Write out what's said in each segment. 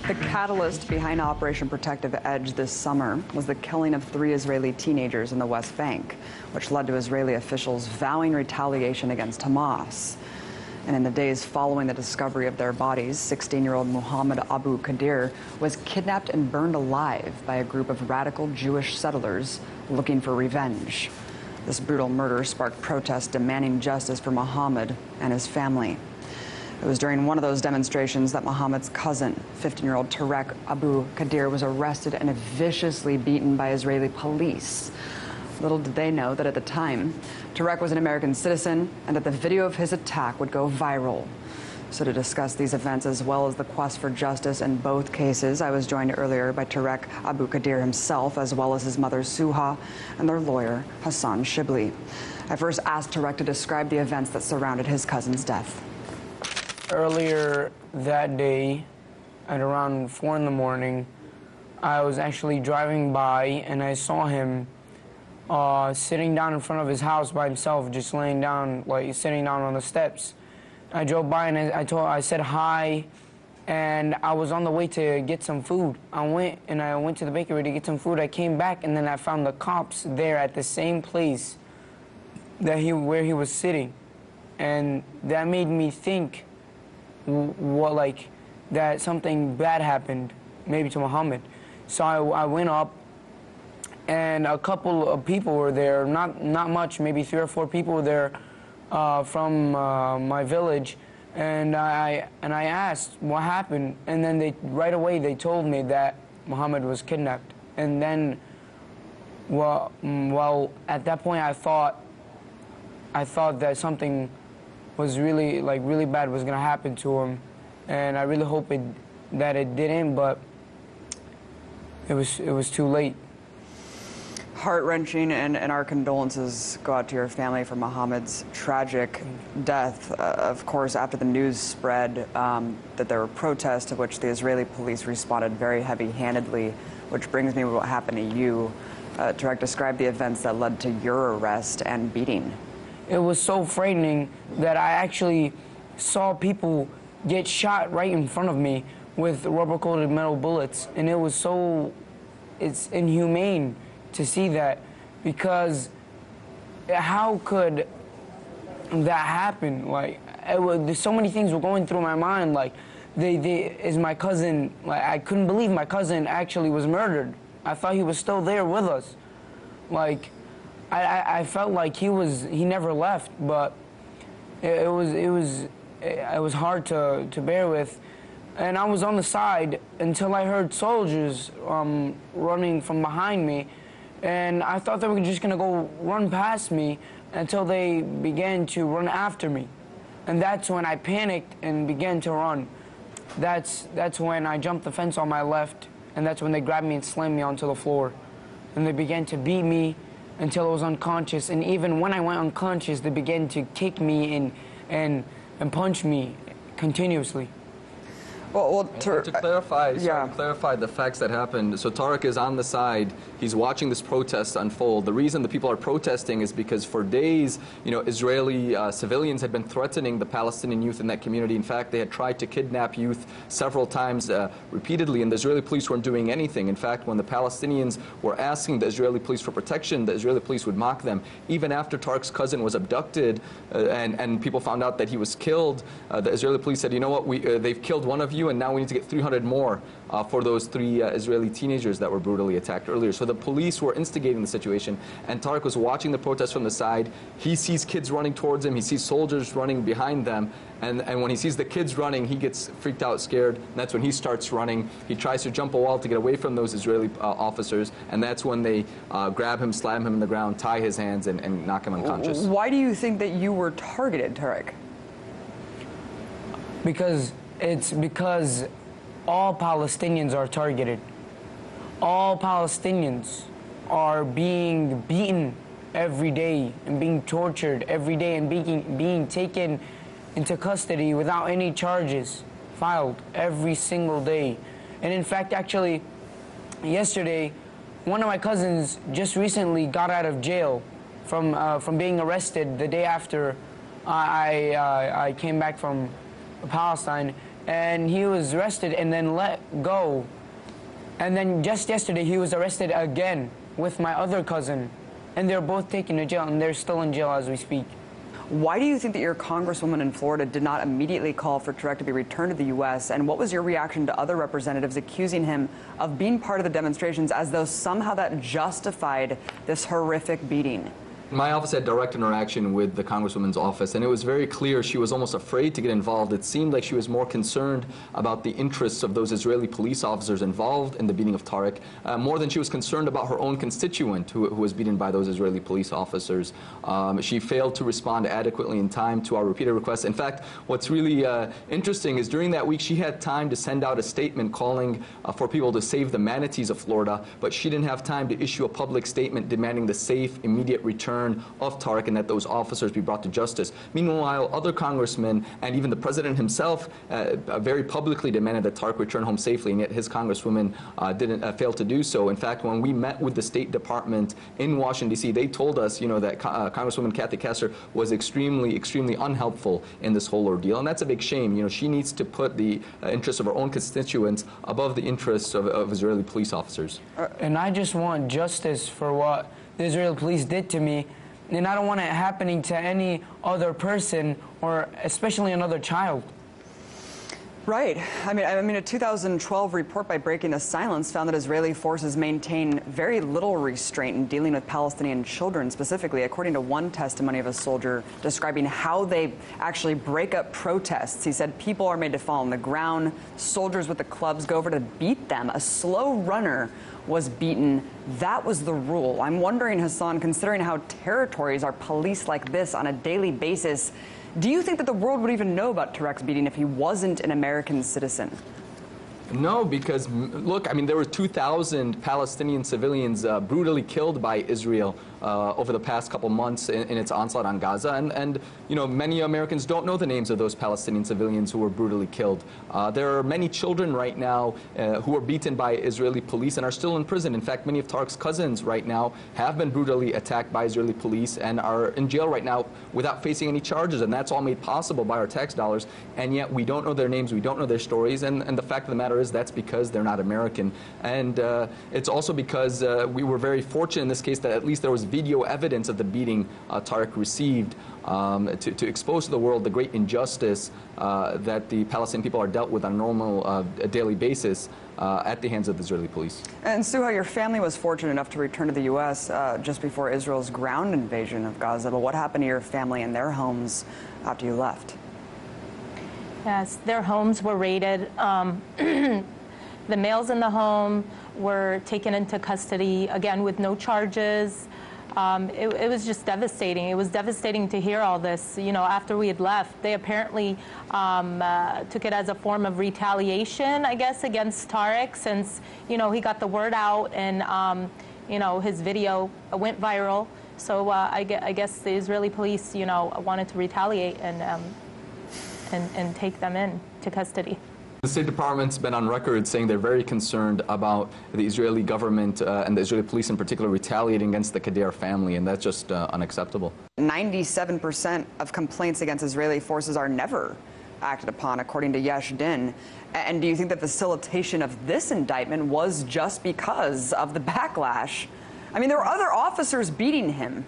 The catalyst behind Operation Protective Edge this summer was the killing of 3 Israeli teenagers in the West Bank, which led to Israeli officials vowing retaliation against Hamas. And in the days following the discovery of their bodies, 16-year-old Mohammed Abu Kheidr was kidnapped and burned alive by a group of radical Jewish settlers looking for revenge. This brutal murder sparked protests demanding justice for Mohammed and his family. It was during one of those demonstrations that Mohammed's cousin, 15-year-old Tariq Abu Khdeir, was arrested and viciously beaten by Israeli police. Little did they know that at the time, Tariq was an American citizen and that the video of his attack would go viral. So to discuss these events as well as the quest for justice in both cases, I was joined earlier by Tariq Abu Khdeir himself, as well as his mother Suha and their lawyer Hassan Shibli. I first asked Tariq to describe the events that surrounded his cousin's death. Earlier that day, at around 4 in the morning, I was actually driving by and I saw him sitting down in front of his house by himself, just laying down, like sitting down on the steps. I drove by and I said hi, and I was on the way to get some food. I went to the bakery to get some food. I came back and then I found the cops there at the same place that where he was sitting, and that made me think that something bad happened, maybe to Mohammed. So I went up, and a couple of people were there, not much, maybe 3 or 4 people were there from my village, and I asked what happened, and then right away they told me that Mohammed was kidnapped. And then, well, at that point I thought that something was really bad was gonna happen to him, and I really hope that it didn't, but it was too late. Heart-wrenching, and our condolences go out to your family for Mohammed's tragic death. Of course, after the news spread that there were protests, to which the Israeli police responded very heavy-handedly, which brings me to what happened to you. Tariq, describe the events that led to your arrest and beating. It was so frightening that I actually saw people get shot right in front of me with rubber-coated metal bullets, and it's inhumane to see that, because how could that happen? There's so many things were going through my mind. Is my cousin, I couldn't believe my cousin actually was murdered. I thought he was still there with us. I felt like he never left, but it was hard to bear with. And I was on the side until I heard soldiers running from behind me, and I thought they were just gonna go run past me until they began to run after me. And that's when I panicked and began to run. That's when I jumped the fence on my left, and that's when they grabbed me and slammed me onto the floor. And they began to beat me until I was unconscious, and even when I went unconscious, they began to kick me and punch me continuously. Well, to clarify the facts that happened, so Tariq is on the side, he's watching this protest unfold. The reason the people are protesting is because for days, Israeli civilians had been threatening the Palestinian youth in that community. In fact, they had tried to kidnap youth several times repeatedly, and the Israeli police weren't doing anything. In fact, when the Palestinians were asking the Israeli police for protection, the Israeli police would mock them. Even after Tariq's cousin was abducted and people found out that he was killed, the Israeli police said, you know what, they've killed one of you, and now we need to get 300 more for those 3 Israeli teenagers that were brutally attacked earlier. So the police were instigating the situation, and Tariq was watching the protest from the side. He sees kids running towards him, he sees soldiers running behind them, and when he sees the kids running, he gets freaked out, scared, and that's when he starts running. He tries to jump a wall to get away from those Israeli officers, and that's when they grab him, slam him in the ground, tie his hands, and knock him unconscious. Why do you think that you were targeted, Tariq? Because all Palestinians are targeted. All Palestinians are being beaten every day and being tortured every day and being taken into custody without any charges filed every single day. And in fact, actually, yesterday, one of my cousins just recently got out of jail from being arrested the day after I came back from Palestine, and he was arrested and then let go. And then just yesterday, he was arrested again with my other cousin. And they're both taken to jail, and they're still in jail as we speak. Why do you think that your congresswoman in Florida did not immediately call for Tariq to be returned to the U.S.? And what was your reaction to other representatives accusing him of being part of the demonstrations as though somehow that justified this horrific beating? My office had direct interaction with the Congresswoman's office, and it was very clear she was almost afraid to get involved. It seemed like she was more concerned about the interests of those Israeli police officers involved in the beating of Tariq, more than she was concerned about her own constituent who was beaten by those Israeli police officers. She failed to respond adequately in time to our repeated requests. In fact, what's really interesting is during that week she had time to send out a statement calling for people to save the manatees of Florida, but she didn't have time to issue a public statement demanding the safe, immediate return of Tariq and that those officers be brought to justice. Meanwhile, other congressmen and even the president himself very publicly demanded that Tariq return home safely, and yet his congresswoman didn't fail to do so. In fact, when we met with the State Department in Washington, D.C., they told us, that Congresswoman Kathy Kessler was extremely unhelpful in this whole ordeal, and that's a big shame. She needs to put the interests of her own constituents above the interests of Israeli police officers. And I just want justice for what the Israeli police did to me, and I don't want it happening to any other person, or especially another child. Right. I mean, a 2012 report by Breaking the Silence found that Israeli forces maintain very little restraint in dealing with Palestinian children specifically, according to one testimony of a soldier describing how they actually break up protests. He said people are made to fall on the ground, soldiers with the clubs go over to beat them. A slow runner was beaten. That was the rule. I'm wondering, Hassan, considering how territories are policed like this on a daily basis, do you think that the world would even know about Tariq's beating if he wasn't an American citizen? No, because, look, there were 2,000 Palestinian civilians brutally killed by Israel over the past couple months in its onslaught on Gaza. And many Americans don't know the names of those Palestinian civilians who were brutally killed. There are many children right now who were beaten by Israeli police and are still in prison. In fact, many of Tariq's cousins right now have been brutally attacked by Israeli police and are in jail right now without facing any charges. And that's all made possible by our tax dollars. And yet we don't know their names, we don't know their stories. And the fact of the matter is that's because they're not American. And it's also because we were very fortunate in this case that at least there was video evidence of the beating Tariq received to expose to the world the great injustice that the Palestinian people are dealt with on a normal daily basis at the hands of the Israeli police. And Suha, your family was fortunate enough to return to the U.S. Just before Israel's ground invasion of Gaza. But what happened to your family and their homes after you left? Yes, their homes were raided. The males in the home were taken into custody, again, with no charges. It was just devastating. It was devastating to hear all this. After we had left, they apparently took it as a form of retaliation, I guess, against Tariq, since, he got the word out and, his video went viral. So I guess the Israeli police, wanted to retaliate and take them into custody. The State Department's been on record saying they're very concerned about the Israeli government and the Israeli police in particular retaliating against the Kheidr family, and that's just unacceptable. 97% of complaints against Israeli forces are never acted upon, according to Yesh Din. And do you think that the facilitation of this indictment was just because of the backlash? There were other officers beating him.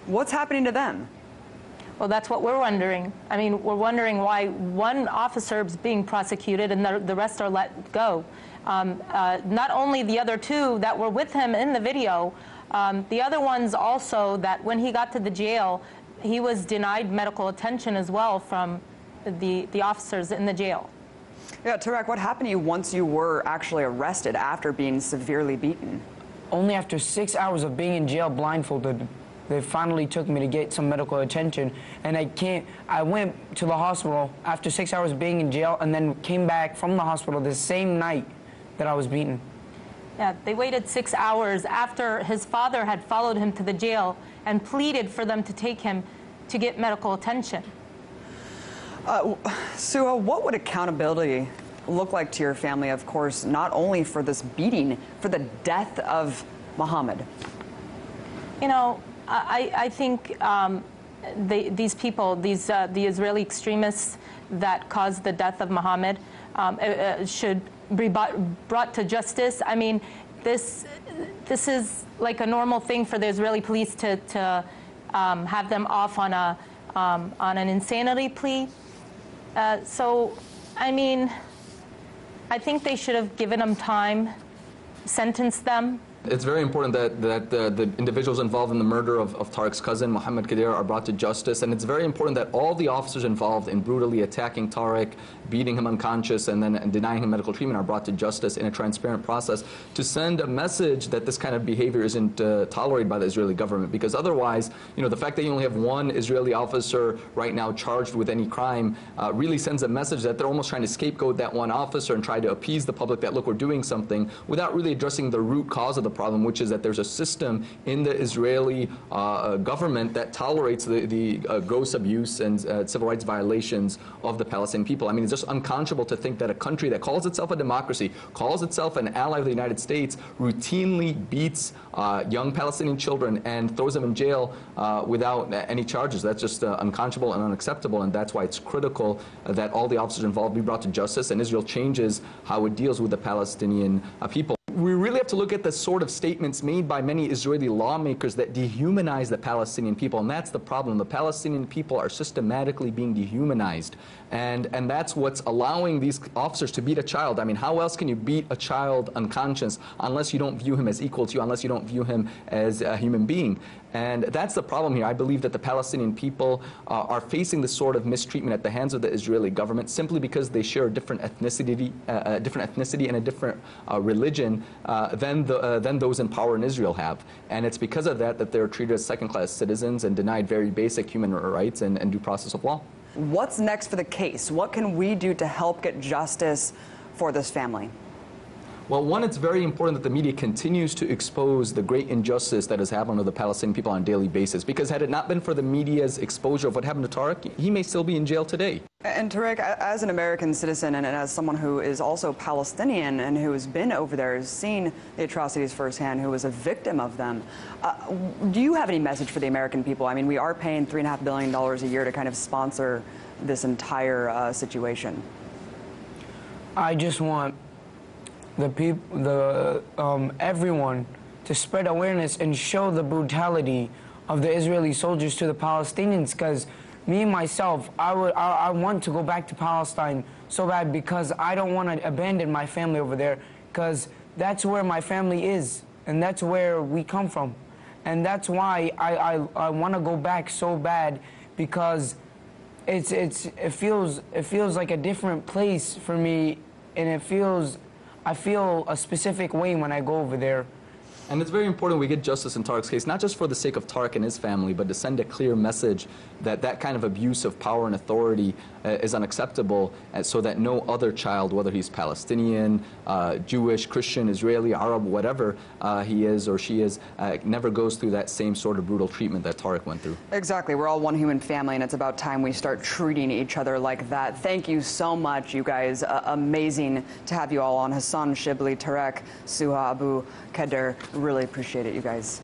What's happening to them? Well, that's what we're wondering. We're wondering why one officer is being prosecuted and the rest are let go. Not only the other two that were with him in the video, the other ones also that when he got to the jail, he was denied medical attention as well from the officers in the jail. Yeah, Tariq, what happened to you once you were actually arrested after being severely beaten? Only after 6 hours of being in jail blindfolded, they finally took me to get some medical attention, and I went to the hospital after 6 hours being in jail and then came back from the hospital the same night that I was beaten. Yeah, they waited 6 hours after his father had followed him to the jail and pleaded for them to take him to get medical attention. Suha, what would accountability look like to your family, of course, not only for this beating, for the death of Mohammed? I think these people, the Israeli extremists that caused the death of Mohammed, should be brought to justice. I mean, this is like a normal thing for the Israeli police to have them off on an insanity plea. So, I mean, I think they should have given them time, sentenced them. It's very important that the individuals involved in the murder of Tariq's cousin, Mohammed Kheidr, are brought to justice. And it's very important that all the officers involved in brutally attacking Tariq, beating him unconscious, and then denying him medical treatment are brought to justice in a transparent process to send a message that this kind of behavior isn't tolerated by the Israeli government. Because otherwise, you know, the fact that you only have one Israeli officer right now charged with any crime really sends a message that they're almost trying to scapegoat that one officer and try to appease the public that, look, we're doing something, without really addressing the root cause of the problem, which is that there's a system in the Israeli government that tolerates the gross abuse and civil rights violations of the Palestinian people. I mean, it's just unconscionable to think that a country that calls itself a democracy, calls itself an ally of the United States, routinely beats young Palestinian children and throws them in jail without any charges. That's just unconscionable and unacceptable, and that's why it's critical that all the officers involved be brought to justice and Israel changes how it deals with the Palestinian people. We really have to look at the sort of statements made by many Israeli lawmakers that dehumanize the Palestinian people, and that's the problem. The Palestinian people are systematically being dehumanized, and that's what's allowing these officers to beat a child. I mean, how else can you beat a child unconscious unless you don't view him as equal to you, unless you don't view him as a human being? And that's the problem here. I believe that the Palestinian people are facing this sort of mistreatment at the hands of the Israeli government simply because they share a different ethnicity and a different religion than those in power in Israel have. And it's because of that that they're treated as second-class citizens and denied very basic human rights and due process of law. What's next for the case? What can we do to help get justice for this family? Well, one, it's very important that the media continues to expose the great injustice that has happened to the Palestinian people on a daily basis. Because had it not been for the media's exposure of what happened to Tariq, he may still be in jail today. And Tariq, as an American citizen and as someone who is also Palestinian and who has been over there, has seen the atrocities firsthand, who was a victim of them, do you have any message for the American people? I mean, we are paying $3.5 billion a year to kind of sponsor this entire situation. I just want everyone to spread awareness and show the brutality of the Israeli soldiers to the Palestinians, because me myself, I want to go back to Palestine so bad, because I don't want to abandon my family over there, because that's where my family is and that's where we come from, and that's why I want to go back so bad, because it feels like a different place for me, and I feel a specific way when I go over there. And it's very important we get justice in Tariq's case, not just for the sake of Tariq and his family, but to send a clear message that that kind of abuse of power and authority is unacceptable, so that no other child, whether he's Palestinian, Jewish, Christian, Israeli, Arab, whatever he is or she is, never goes through that same sort of brutal treatment that Tariq went through. Exactly. We're all one human family, and it's about time we start treating each other like that. Thank you so much, you guys. Amazing to have you all on. Hassan, Shibli, Tariq, Suha, Abu Kheidr. Really appreciate it, you guys.